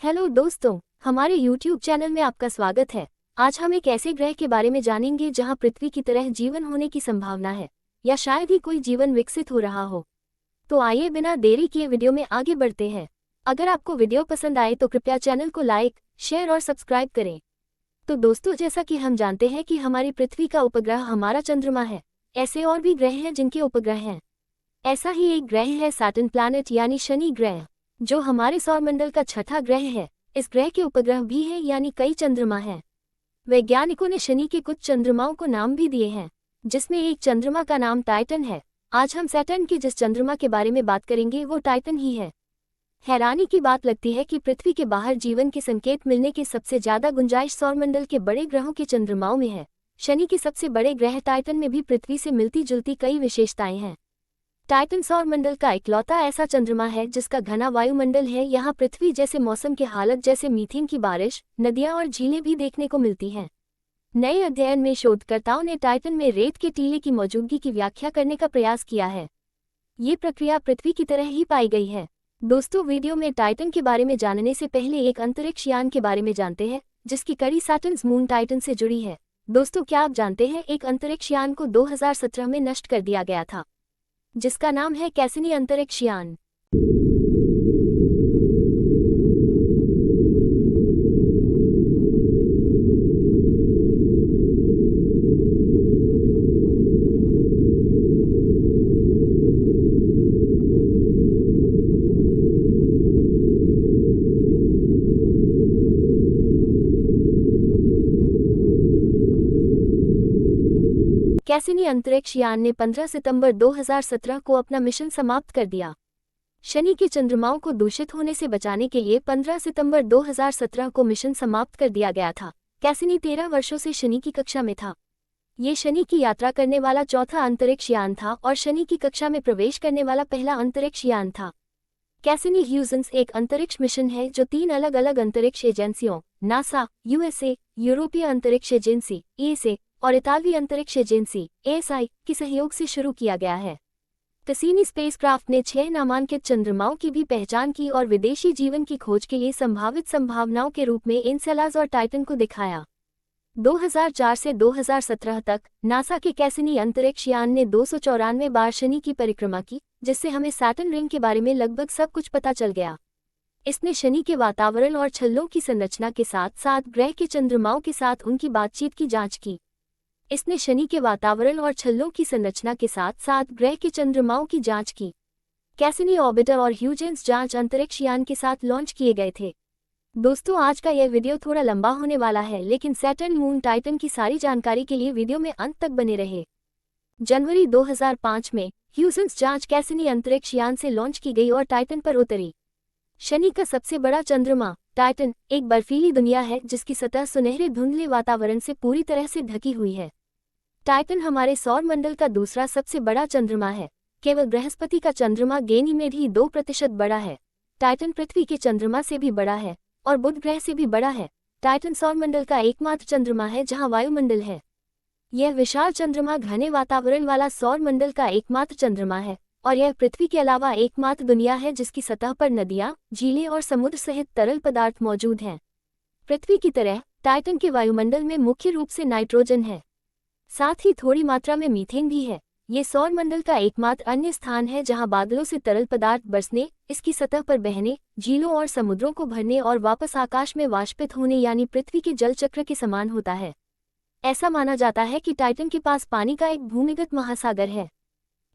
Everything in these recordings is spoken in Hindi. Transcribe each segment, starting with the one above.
हेलो दोस्तों, हमारे YouTube चैनल में आपका स्वागत है। आज हम एक ऐसे ग्रह के बारे में जानेंगे जहां पृथ्वी की तरह जीवन होने की संभावना है या शायद ही कोई जीवन विकसित हो रहा हो। तो आइए बिना देरी किए वीडियो में आगे बढ़ते हैं। अगर आपको वीडियो पसंद आए तो कृपया चैनल को लाइक, शेयर और सब्सक्राइब करें। तो दोस्तों, जैसा कि हम जानते हैं कि हमारी पृथ्वी का उपग्रह हमारा चंद्रमा है। ऐसे और भी ग्रह हैं जिनके उपग्रह हैं। ऐसा ही एक ग्रह है सैटर्न प्लैनेट यानी शनि ग्रह, जो हमारे सौरमंडल का छठा ग्रह है। इस ग्रह के उपग्रह भी हैं यानी कई चंद्रमा हैं। वैज्ञानिकों ने शनि के कुछ चंद्रमाओं को नाम भी दिए हैं, जिसमें एक चंद्रमा का नाम टाइटन है। आज हम सैटर्न के जिस चंद्रमा के बारे में बात करेंगे वो टाइटन ही है। हैरानी की बात लगती है कि पृथ्वी के बाहर जीवन के संकेत मिलने की सबसे ज्यादा गुंजाइश सौरमंडल के बड़े ग्रहों के चंद्रमाओं में है। शनि के सबसे बड़े ग्रह टाइटन में भी पृथ्वी से मिलती जुलती कई विशेषताएं हैं। टाइटन सौरमंडल का इकलौता ऐसा चंद्रमा है जिसका घना वायुमंडल है। यहाँ पृथ्वी जैसे मौसम के हालत जैसे मीथेन की बारिश, नदियां और झीलें भी देखने को मिलती हैं। नए अध्ययन में शोधकर्ताओं ने टाइटन में रेत के टीले की मौजूदगी की व्याख्या करने का प्रयास किया है। ये प्रक्रिया पृथ्वी की तरह ही पाई गई है। दोस्तों, वीडियो में टाइटन के बारे में जानने से पहले एक अंतरिक्ष यान के बारे में जानते हैं, जिसकी कड़ी सैटर्न्स मून टाइटन से जुड़ी है। दोस्तों, क्या आप जानते हैं एक अंतरिक्ष यान को 2017 में नष्ट कर दिया गया था, जिसका नाम है कैसिनी अंतरिक्ष यान। कैसिनी अंतरिक्ष यान ने 15 सितंबर 2017 को अपना मिशन समाप्त कर दिया। शनि के चंद्रमाओं को दूषित होने से बचाने के लिए 15 सितंबर 2017 को मिशन समाप्त कर दिया गया था। कैसिनी 13 वर्षों से शनि की कक्षा में था। ये शनि की यात्रा करने वाला चौथा अंतरिक्ष यान था और शनि की कक्षा में प्रवेश करने वाला पहला अंतरिक्ष यान था। कैसिनी ह्यूजेंस एक अंतरिक्ष मिशन है जो 3 अलग अलग अंतरिक्ष एजेंसियों नासा, यूएसए, यूरोपीय अंतरिक्ष एजेंसी ईएसए और इतालवी अंतरिक्ष एजेंसी एएसआई के सहयोग से शुरू किया गया है। कैसिनी स्पेसक्राफ्ट ने 6 नामांकित चंद्रमाओं की भी पहचान की और विदेशी जीवन की खोज के लिए संभावित संभावनाओं के रूप में एनसेलास और टाइटन को दिखाया। 2004 से 2017 तक नासा के कैसिनी अंतरिक्ष यान ने 294 बार शनि की परिक्रमा की, जिससे हमें सैटर्न रिंग के बारे में लगभग सब कुछ पता चल गया। इसने शनि के वातावरण और छल्लों की संरचना के साथ साथ ग्रह के चंद्रमाओं के साथ उनकी बातचीत की जांच की। इसने शनि के वातावरण और छल्लों की संरचना के साथ साथ ग्रह के चंद्रमाओं की जांच की। कैसिनी ऑर्बिटर और ह्यूजेंस जांच अंतरिक्ष यान के साथ लॉन्च किए गए थे। दोस्तों, आज का यह वीडियो थोड़ा लंबा होने वाला है, लेकिन सैटर्न, मून, टाइटन की सारी जानकारी के लिए वीडियो में अंत तक बने रहे। जनवरी 2005 में ह्यूजेंस जांच कैसिनी अंतरिक्ष यान से लॉन्च की गई और टाइटन पर उतरी। शनि का सबसे बड़ा चंद्रमा टाइटन एक बर्फीली दुनिया है जिसकी सतह सुनहरे धुंधले वातावरण से पूरी तरह से ढकी हुई है। टाइटन हमारे सौरमंडल का दूसरा सबसे बड़ा चंद्रमा है। केवल बृहस्पति का चंद्रमा गैनीमेड ही 2% बड़ा है। टाइटन पृथ्वी के चंद्रमा से भी बड़ा है और बुध ग्रह से भी बड़ा है। टाइटन सौरमंडल का एकमात्र चंद्रमा है जहां वायुमंडल है। यह विशाल चंद्रमा घने वातावरण वाला सौरमंडल का एकमात्र चंद्रमा है और यह पृथ्वी के अलावा एकमात्र दुनिया है जिसकी सतह पर नदियां, झीलें और समुद्र सहित तरल पदार्थ मौजूद हैं। पृथ्वी की तरह टाइटन के वायुमंडल में मुख्य रूप से नाइट्रोजन है, साथ ही थोड़ी मात्रा में मीथेन भी है। ये सौरमंडल का एकमात्र अन्य स्थान है जहां बादलों से तरल पदार्थ बरसने, इसकी सतह पर बहने, झीलों और समुद्रों को भरने और वापस आकाश में वाष्पित होने यानी पृथ्वी के जल चक्र के समान होता है। ऐसा माना जाता है कि टाइटन के पास पानी का एक भूमिगत महासागर है।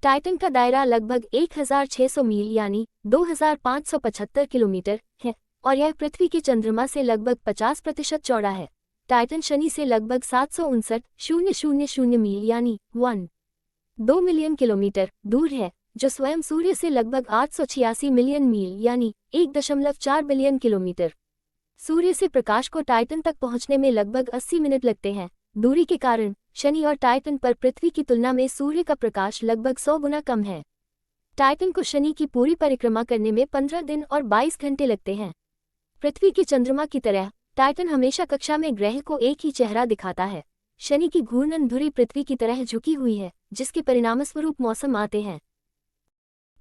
टाइटन का दायरा लगभग 1600 मील यानी 2575 किलोमीटर है और यह पृथ्वी के चंद्रमा से लगभग 50% चौड़ा है। टाइटन शनि से लगभग 759,000 मील यानी 1.2 मिलियन किलोमीटर दूर है, जो स्वयं सूर्य से लगभग 886 मिलियन मील यानी 1.4 बिलियन किलोमीटर। सूर्य से प्रकाश को टाइटन तक पहुंचने में लगभग 80 मिनट लगते हैं। दूरी के कारण शनि और टाइटन पर पृथ्वी की तुलना में सूर्य का प्रकाश लगभग 100 गुना कम है। टाइटन को शनि की पूरी परिक्रमा करने में 15 दिन और 22 घंटे लगते हैं। पृथ्वी के चंद्रमा की तरह टाइटन हमेशा कक्षा में ग्रह को एक ही चेहरा दिखाता है। शनि की घूर्णन धुरी पृथ्वी की तरह झुकी हुई है, जिसके परिणामस्वरूप मौसम आते हैं।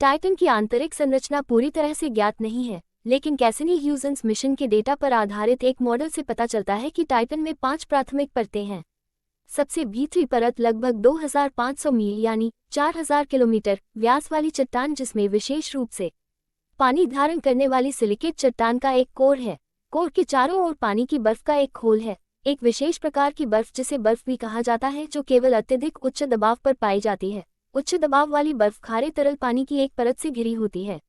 टाइटन की आंतरिक संरचना पूरी तरह से ज्ञात नहीं है। लेकिन कैसिनी ह्यूजेंस मिशन के डेटा पर आधारित एक मॉडल से पता चलता है कि टाइटन में 5 प्राथमिक परतें हैं। सबसे भीतरी परत लगभग 2500 मील यानी 4000 किलोमीटर व्यास वाली चट्टान, जिसमें विशेष रूप से पानी धारण करने वाली सिलिकेट चट्टान का एक कोर है। कोर के चारों ओर पानी की बर्फ का एक खोल है, एक विशेष प्रकार की बर्फ जिसे बर्फ भी कहा जाता है, जो केवल अत्यधिक उच्च दबाव पर पाई जाती है। उच्च दबाव वाली बर्फ खारे तरल पानी की एक परत से घिरी होती है,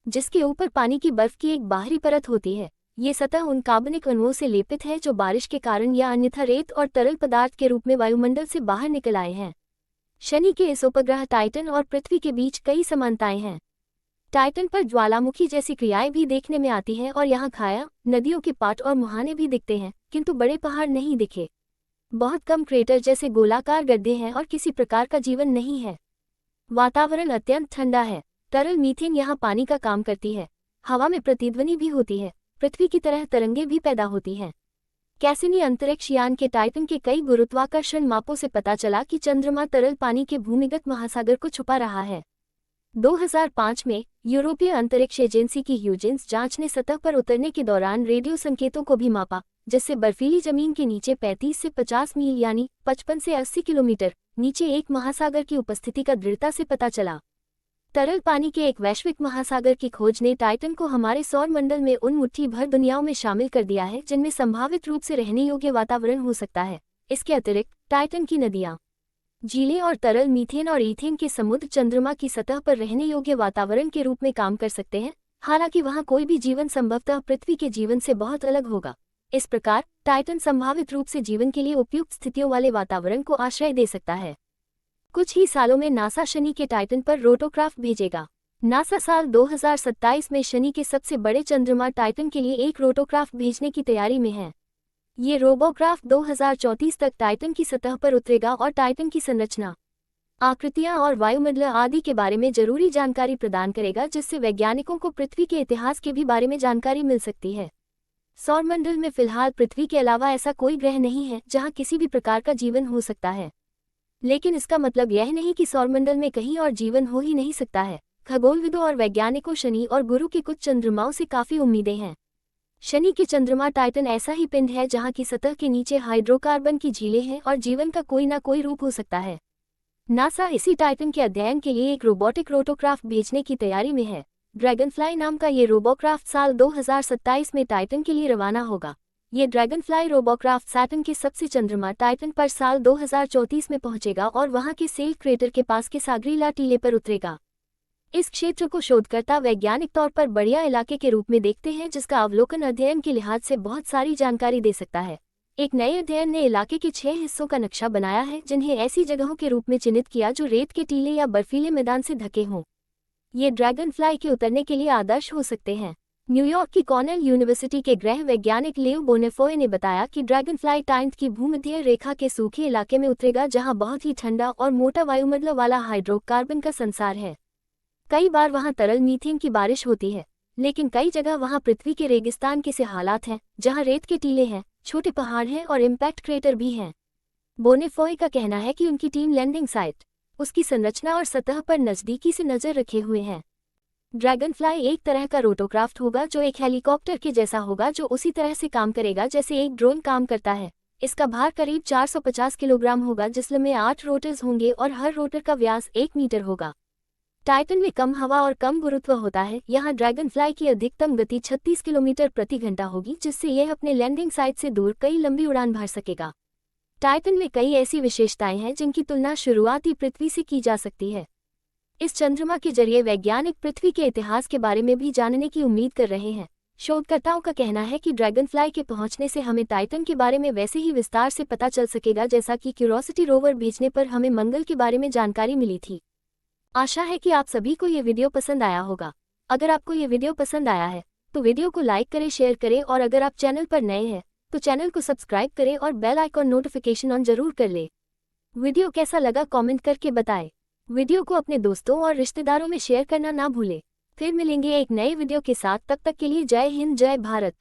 जिसके ऊपर पानी की बर्फ की एक बाहरी परत होती है। ये सतह उन कार्बनिक अणुओं से लेपित है जो बारिश के कारण या अन्यथा रेत और तरल पदार्थ के रूप में वायुमंडल से बाहर निकल आए हैं। शनि के इस उपग्रह टाइटन और पृथ्वी के बीच कई समानताएं हैं। टाइटन पर ज्वालामुखी जैसी क्रियाएं भी देखने में आती हैं और यहाँ खाया, नदियों के पाट और मुहाने भी दिखते हैं, किंतु बड़े पहाड़ नहीं दिखे। बहुत कम क्रेटर जैसे गोलाकार गड्ढे हैं और किसी प्रकार का जीवन नहीं है। वातावरण अत्यंत ठंडा है। तरल मीथेन यहाँ पानी का काम करती है। हवा में प्रतिध्वनि भी होती है। पृथ्वी की तरह तरंगे भी पैदा होती हैं। कैसिनी अंतरिक्ष यान के टाइटन के कई गुरुत्वाकर्षण मापों से पता चला कि चंद्रमा तरल पानी के भूमिगत महासागर को छुपा रहा है। 2005 में यूरोपीय अंतरिक्ष एजेंसी की ह्यूजेंस जांच ने सतह पर उतरने के दौरान रेडियो संकेतों को भी मापा, जिससे बर्फीली जमीन के नीचे 35 से 50 मील यानी 55 से 80 किलोमीटर नीचे एक महासागर की उपस्थिति का दृढ़ता से पता चला। तरल पानी के एक वैश्विक महासागर की खोज ने टाइटन को हमारे सौर मंडल में उन मुट्ठी भर दुनियाओं में शामिल कर दिया है जिनमें संभावित रूप से रहने योग्य वातावरण हो सकता है। इसके अतिरिक्त टाइटन की नदियां, झीलें और तरल मीथेन और ईथेन के समुद्र चंद्रमा की सतह पर रहने योग्य वातावरण के रूप में काम कर सकते हैं, हालांकि वहां कोई भी जीवन संभवतः पृथ्वी के जीवन से बहुत अलग होगा। इस प्रकार टाइटन संभावित रूप से जीवन के लिए उपयुक्त स्थितियों वाले वातावरण को आश्रय दे सकता है। कुछ ही सालों में नासा शनि के टाइटन पर रोटोक्राफ्ट भेजेगा। नासा साल 2027 में शनि के सबसे बड़े चंद्रमा टाइटन के लिए एक रोटोक्राफ्ट भेजने की तैयारी में है। ये रोबोक्राफ्ट 2034 तक टाइटन की सतह पर उतरेगा और टाइटन की संरचना, आकृतियां और वायुमंडल आदि के बारे में जरूरी जानकारी प्रदान करेगा, जिससे वैज्ञानिकों को पृथ्वी के इतिहास के भी बारे में जानकारी मिल सकती है। सौरमंडल में फिलहाल पृथ्वी के अलावा ऐसा कोई ग्रह नहीं है जहां किसी भी प्रकार का जीवन हो सकता है, लेकिन इसका मतलब यह नहीं कि सौरमंडल में कहीं और जीवन हो ही नहीं सकता है। खगोलविदों और वैज्ञानिकों शनि और गुरु के कुछ चंद्रमाओं से काफी उम्मीदें हैं। शनि के चंद्रमा टाइटन ऐसा ही पिंड है जहां की सतह के नीचे हाइड्रोकार्बन की झीलें हैं और जीवन का कोई ना कोई रूप हो सकता है। नासा इसी टाइटन के अध्ययन के लिए एक रोबोटिक रोटोक्राफ्ट भेजने की तैयारी में है। ड्रैगनफ्लाई नाम का ये रोबोक्राफ्ट साल 2027 में टाइटन के लिए रवाना होगा। ये ड्रैगनफ्लाई रोबोक्राफ्ट सैटर्न के सबसे चंद्रमा टाइटन पर साल 2034 में पहुंचेगा और वहां के सेल क्रेटर के पास के सागरीला टीले पर उतरेगा। इस क्षेत्र को शोधकर्ता वैज्ञानिक तौर पर बढ़िया इलाके के रूप में देखते हैं, जिसका अवलोकन अध्ययन के लिहाज से बहुत सारी जानकारी दे सकता है। एक नए अध्ययन ने इलाके के 6 हिस्सों का नक्शा बनाया है, जिन्हें ऐसी जगहों के रूप में चिन्हित किया जो रेत के टीले या बर्फीले मैदान से ढके हों। ये ड्रैगनफ्लाई के उतरने के लिए आदर्श हो सकते हैं। न्यूयॉर्क की कॉर्नेल यूनिवर्सिटी के ग्रह वैज्ञानिक लेव बोनेफोय ने बताया कि ड्रैगनफ्लाई टाइटन की भूमध्य रेखा के सूखे इलाके में उतरेगा, जहां बहुत ही ठंडा और मोटा वायुमंडल वाला हाइड्रोकार्बन का संसार है। कई बार वहां तरल मीथेन की बारिश होती है, लेकिन कई जगह वहां पृथ्वी के रेगिस्तान के से हालात हैं, जहां रेत के टीले हैं, छोटे पहाड़ हैं और इम्पैक्ट क्रेटर भी हैं। बोनेफोय का कहना है कि उनकी टीम लैंडिंग साइट, उसकी संरचना और सतह पर नजदीकी से नजर रखे हुए हैं। ड्रैगनफ्लाई एक तरह का रोटोक्राफ्ट होगा जो एक हेलीकॉप्टर के जैसा होगा, जो उसी तरह से काम करेगा जैसे एक ड्रोन काम करता है। इसका भार करीब 450 किलोग्राम होगा, जिसमें 8 रोटर्स होंगे और हर रोटर का व्यास 1 मीटर होगा। टाइटन में कम हवा और कम गुरुत्व होता है। यहाँ ड्रैगनफ्लाई की अधिकतम गति 36 किलोमीटर प्रति घंटा होगी, जिससे यह अपने लैंडिंग साइट से दूर कई लंबी उड़ान भर सकेगा। टाइटन में कई ऐसी विशेषताएं हैं जिनकी तुलना शुरुआती पृथ्वी से की जा सकती है। इस चंद्रमा के जरिए वैज्ञानिक पृथ्वी के इतिहास के बारे में भी जानने की उम्मीद कर रहे हैं। शोधकर्ताओं का कहना है कि ड्रैगनफ्लाई के पहुंचने से हमें टाइटन के बारे में वैसे ही विस्तार से पता चल सकेगा जैसा कि क्यूरोसिटी रोवर भेजने पर हमें मंगल के बारे में जानकारी मिली थी। आशा है कि आप सभी को ये वीडियो पसंद आया होगा। अगर आपको ये वीडियो पसंद आया है तो वीडियो को लाइक करें, शेयर करें और अगर आप चैनल पर नए हैं तो चैनल को सब्सक्राइब करें और बेल आइकॉन नोटिफिकेशन ऑन जरूर कर ले। वीडियो कैसा लगा कमेंट करके बताएं। वीडियो को अपने दोस्तों और रिश्तेदारों में शेयर करना ना भूलें। फिर मिलेंगे एक नए वीडियो के साथ, तब तक के लिए जय हिंद जय भारत।